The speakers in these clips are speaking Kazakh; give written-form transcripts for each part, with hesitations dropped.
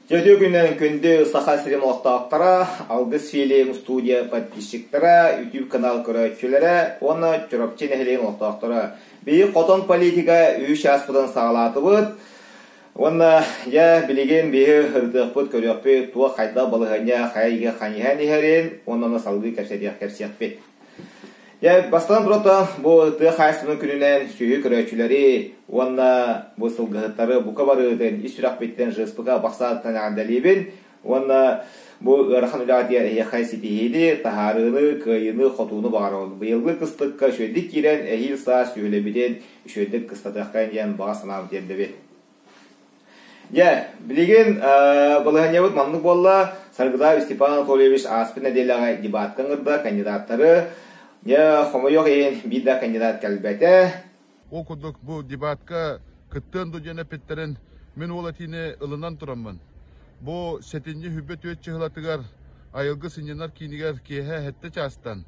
Жөтө күннен күнді саха сирем оқтақтара, алгыс фильм студия подписчиктара, YouTube канал көрөтчүлері, оны чүрөпчен эхлейін оқтақтара. Бейі қотон политика үйш аспыдан сағалаты бұд. Оны я білеген бейі хырдық бұд көрөппе туа қайда балығanya қайға қаниған ехерен, онаны салғы кәпсек бет. Я бастан бұрата бұл тұқ айсының күнінен сүйі көрөтчүлері, онна бұл сылғыттары бұқа барыдың исүрақ беттен жыспыға бақсаттан ағандалебен, онна бұл ұрақан үлағатия әйеқай сетейді, тахарыны, кайыны, қотуыны бағарауды. Бұйылғы қыстыққа шөйдік керен әйіл саа сөйлебеден шөйдік қыстатыққан ен баға санам дерді бет. Білеген бұлығын еуіт маңдық болла, Саргыда Степан Анатольевич Аспин әделіға дебаттың ұрда кандидаттары, Хомойоқ ең бида кандидат кәлбәті. Оқыдық бұл дебатқа күттен дүдені петтерін мен ол әтіне ылынан тұрамын. Бұл сәтенде хүбет өт чығылатығар айылғы сыненар кейінігер кейхе әтті частан.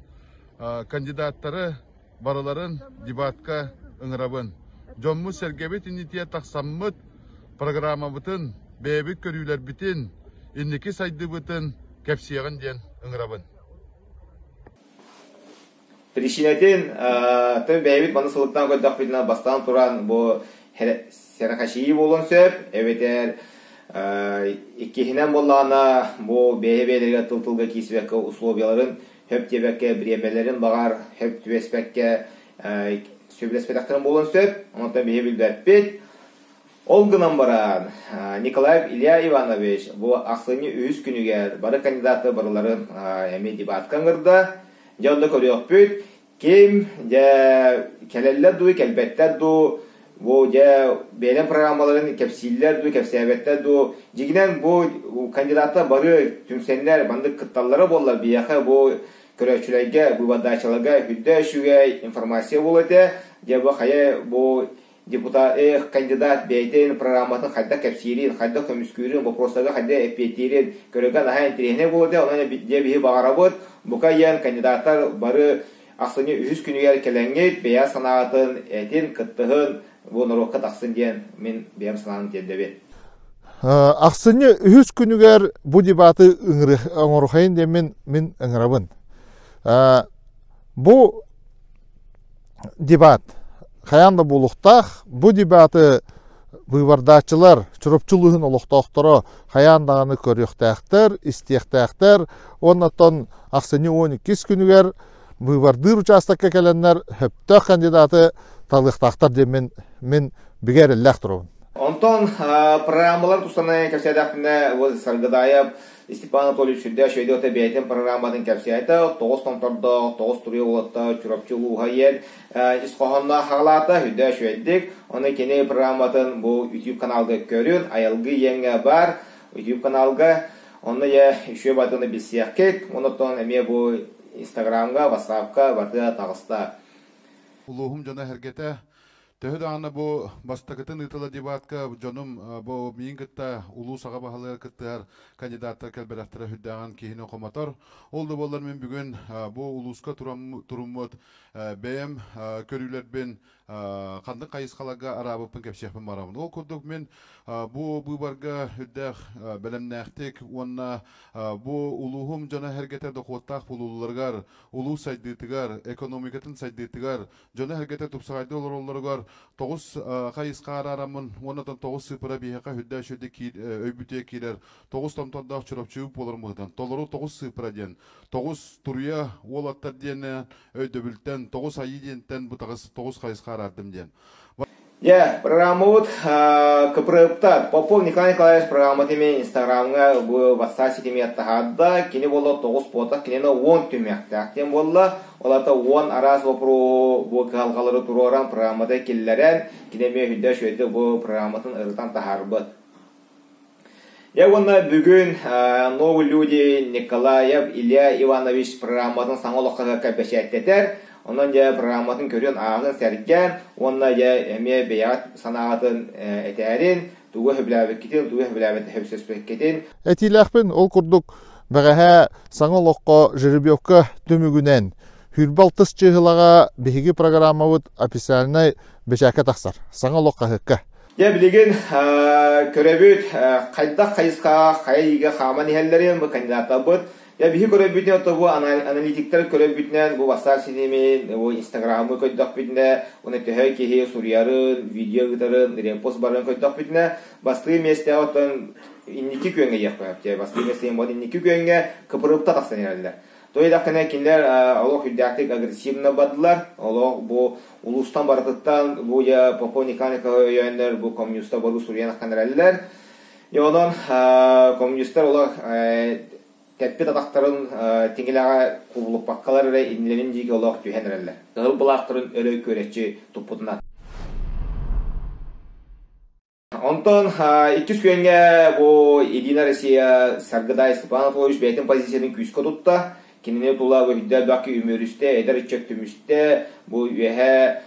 Кандидаттары барыларын дебатқа ұңырабын. Жоммы сәргебет инетия тақсаммыт программа бұтын, бәйбік көрілер бітін, иннекі сайды бұтын кәпсияғын ден ұңырабын. Причинетин бәйбит маны сылыктан көйдақ бетінен бастан тұран бұл сәрқашии болын сөп, әветер еккехінен болағына бұл бәйбейлерге тыл-тылға кейсібәкке условияларын хөп тебәкке біремелерін бағар хөп түбеспәкке сөйлеспәдақтарын болын сөп, онытан бәйбіл бәтпет. Ол ғынан баран Николаев Илья Иванович бұл ақсыны үйіз күнігер бары кандидаты барыларын әме дебатқан ғырда. Жауында көріғіп бөт, кем кәлелер дуй, кәлбеттер ду, бәйлен программаларын кәпсейлер ду, кәпсәбеттер ду. Жегінен бұл кандидаты бары түмсенлер, бандық қытталары болар, бияқы бұл көрәчілерге, бұл бадачыларға хүдді үшуге информация бол өте, бұл қая бұл депутат, кандидат бәйтен программатын қайда кәпсейлерін, қайда көміскүйерін, бұл простаға қайда әппеттерін көрігі наға интерегіне бол өте, онан бейі бағара бұд. Бұқа ең кандидаттар бары ақсыны үз күнігер кәләңгейт, бәя санағатын, әтен күттіғын, бұл нұрыққыт ақсын ден мен бәйім санағын деді бет. Ақсыны үз күнігер бұл дебаты ұңырқайын ден мен ұңырабын. Бұл дебат қаянда болуқтақ, бұл дебаты бұйвардачылар, чұрыпчылығын олықтақтыры қаяндағаны көріқтәқтір, істектәқтір, оннаттан ақсыны 12 күнігер бұйвардыр участакка кәлінлер хөпті кандидаты талықтақтыр де мен бігер әлләқ тұруын. Онтон программалар тұстанайын кәпсәдәқтінде Саргыдайып Степан Анатольевич Шүдді шөйді өте бәйтін программадың кәпсәйті 9 томторды, 9 тұры олатты, чүрапчылуға ел исқоғынна қағылаты хүдді шөйдік. Оны кені программатын бұл YouTube каналға көрін, айылғы еңі бар YouTube каналға. Оны үші батыны біз сияқкет, онытын әме бұл Инстаграмға, WhatsAppқа барды тағыста. Улуғым жана әргеті Төхөді аңы бұл бастақытын ұйтылы дебатқа жоным бұл мейін күтті ұлу саға бағалы күттігер кандидаттар кәлбәрәқтірі хүддіған кейіні қоматар. Олды болар мен бүгін бұл ұлысқа тұрыммыд бәйім көрілербен қандың қайыз қалаға арабыппын кәпсияқпын марамын. Ол күрдік мен бұл бұбарға хүддіғ бәлемнәқтік, онына бұл ұлуғым жана әргетерді қоттақ бұл ұлыларғар, ұлу сайдытығар, экономикатын сайдытығар, жана әргетер тұпсағайды олар оларығар, 9 kayıs kararamın ondan 9 sıfıra biheka hüdda şöyle ki öybütüye kiler 9 tamtonda çırapçı olur muhtan. Toluru 9 sıfıra diyen 9 turuya olattar diyen öydöbülten 9 ayı diyenten bu 9 kayıs karardım diyen. Ya, программа вот кыпрыптар. Попов Николай Николаевич программа теме Инстаграмга bu WhatsApp сетеме аттахадда кини болла 9 пота кинени 10 түмәктә. Тем болла олата 10 арас вопро бу калгалары туроран программада килләрен кинеме хүдә шөйдә бу программатын ыртан тахарбы. Я вона бүгүн новые люди Николаев Илья Иванович программатын саңолыкка кәпәшәттәтәр. Ondan ya programmatın körüyen ağın sergen, ondan ya emeğe beyat sanatın eterin, tuğu hübləbet gitin, tuğu hübləbet hübsüspek gitin. Etiləxbin ol kurduk bəğəhə Saŋoloqqa Жеребьевка tümügünən hürbалтыс çıhılağa bihigi programmavut ofisalnay beşəkä taqsar. Saŋoloqqa hıqqa. Ya bilgin körəbüt qayda qayısqa, qayıga xaman ihəllərin bu kandidata bud. Ya bihi körəbütün oto bu analitiklər körəbütnən bu WhatsApp sistemin, bu Instagram'ı koydaq bitnə, onu təhə ki Suriyarın, video gitarın, repost barın koydaq bitnə, bastığı mesleğe otan inniki köyünge yapıyor. Bastığı mesleğin bu inniki köyünge kıpırıpta taqsan yerler. Toyda kana kinler Allah hüddətik agresivna badılar. Allah bu ulustan baratıttan bu ya Popov Nikолай Николаевич bu komünista balı Suriyanı kanarlar. Ya ondan komünistler ola Tepki tatakların tengilağa kubulup bakkalar ve inlerin jiki olarak tühenirler. Gıl bulaqtırın ölü köreçi topudundan. Ondan iki sürenge bu Edina Rossiya Sargıday Stepanovich beytin pozisyonun küskü tuttu. Kendine tula ve hüddel baki ümürüste, eder iççöktümüste bu ühe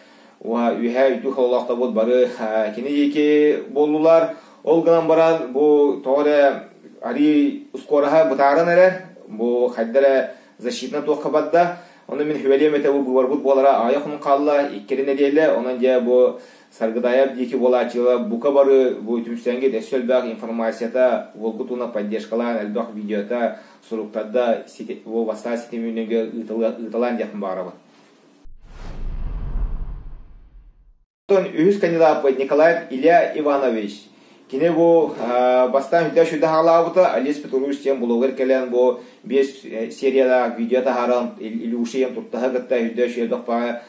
ütük olaqta bu barı kendi jiki bollular. Olgınan baran bu toğre Ari ускораха бутаран эре, бу хаддара защитна тоқабадда, оны мен хүвелемете бу барбут болара аяқын қалла, иккеріне дейлі, онан же бу Саргыдаяп деки болачыла, бука бары бу түмсенге дәсел бақ информацията, волгутуна поддержкалан, әлбақ видеота, суруктарда, бу васа сетемінеге ұталан жақын барабы. Үхіз кандидат Николаев Илья Иванович. Kine bu bastan hüdda şüdda halabıta Alice Petrovich diyen blogger kelen bu 5 seriyada videoda haram iluşeyem tuttaha gıtta hüdda şüdda pa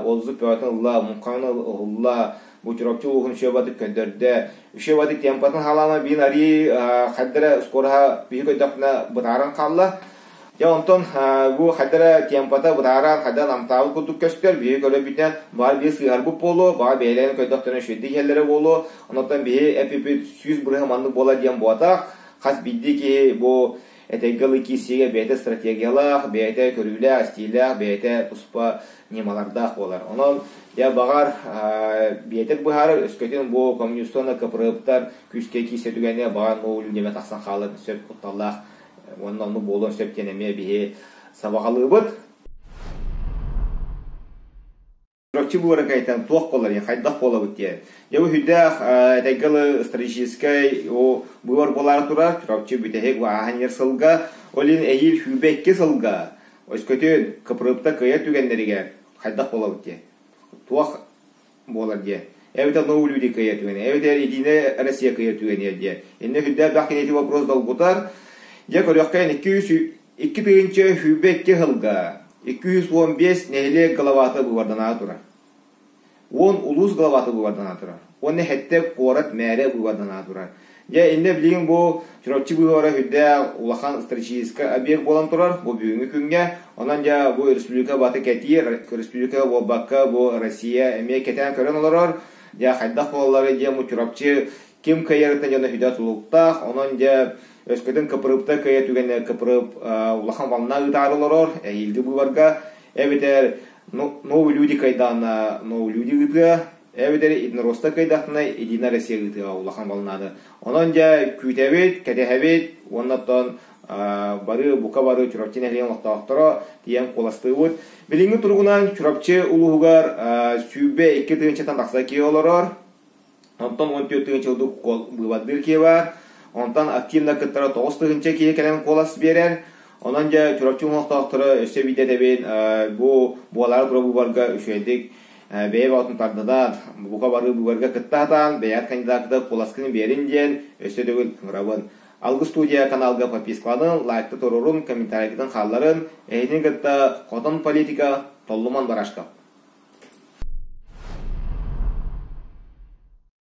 olzu pöten Allah mukana Allah bu çorapçı uğun şöbadı köndörde şöbadı tempatın halama bin ari haddara skorha büyük ödakna bıdaran kalla. Ya ondan bu haddara tempata bıdaran haddan amtavı kutuk köster büyük öyle biten var bir sıyar bu polo var beylerin köydaklarına şöydü yerlere bolu ondan bir epipi süz buraya manlık bola diyen bu atak kas bildi ki bu etegalı kisiye beyte strategiyalar beyte körüyle astiler beyte puspa nemalarda olar onun ya bağar beyte bu har ösketin bu komünistona kapırıptar küske kisetügene bağar no ulü demet aksan halı söp kutallah ondan onu bolon söpteneme bir sabahlığı bud. Рокчи bu rakaytan tuaq qolar ya haydaq qola bud ya. Ya bu hüdda etegalı stratejiskai o bu var bolar tura rokçi bitehek va ahanyer sılga olin ehil hübekke sılga. Öskötün kapırıpta kaya tügenleriga haydaq qola bud ya. Tuaq bolar ya. Evet no uludi kaya tügene. Evet Edina Rossiya kaya tügene ya. Enne hüdda bakıneti вопрос dal butar. Ya körüqkən 202 tığınca hübekki hılga, 215 nehle qalavatı bu vardan atıra. 10 ulus qalavatı bu vardan atıra. 10 hette qorat məre bu vardan atıra. Ya indi bilin bu çorapçı bu vara hüddə ulaqan stratejiska obyekt bolan turar bu büyüngü künge. Ondan ya bu respublika batı ketir, respublika bu bakka bu Rossiya emeğe keten körən olar. Ya haydaq bolları ya bu çorapçı kim kayarıtan yana hüddə tuluqta, ondan ya Öskeden kapırıpta kaya tügene kapırıp ulaqan valna ıtarılır, ilgi bu varga. Eveder новые люди кайдана, новые люди ıtığa. Eveder idnarosta kaydaqna Edina Rossiya ıtığa ulaqan valnadı. Ondan ja kütebet, kadehebet, ondan barı buka barı çorapçı nehliyen laqtaqtara diyen qolastığı bud. Bilingi turgunan çorapçı uluğugar sübbe 2 tığınçatan taqsa keye olarır. Ondan 14 tığınçı udu bıvadır keye var. Ondan aktivna kıttara 9 tığınça keye kelen qolas berer. Ondan ja çorapçı laqtaqtara öse bide deben bu boğalara tura bu barga üşedik. бейб отынтардадан буга бары бугарга кыттатан беяр кандидаты куласкын беринден өсөдөгүл кыңрабын. Алгы студия каналга подпискланын, лайкты торурун, комментарийден халларын, эйдин кытта котон политика толлуман барашка.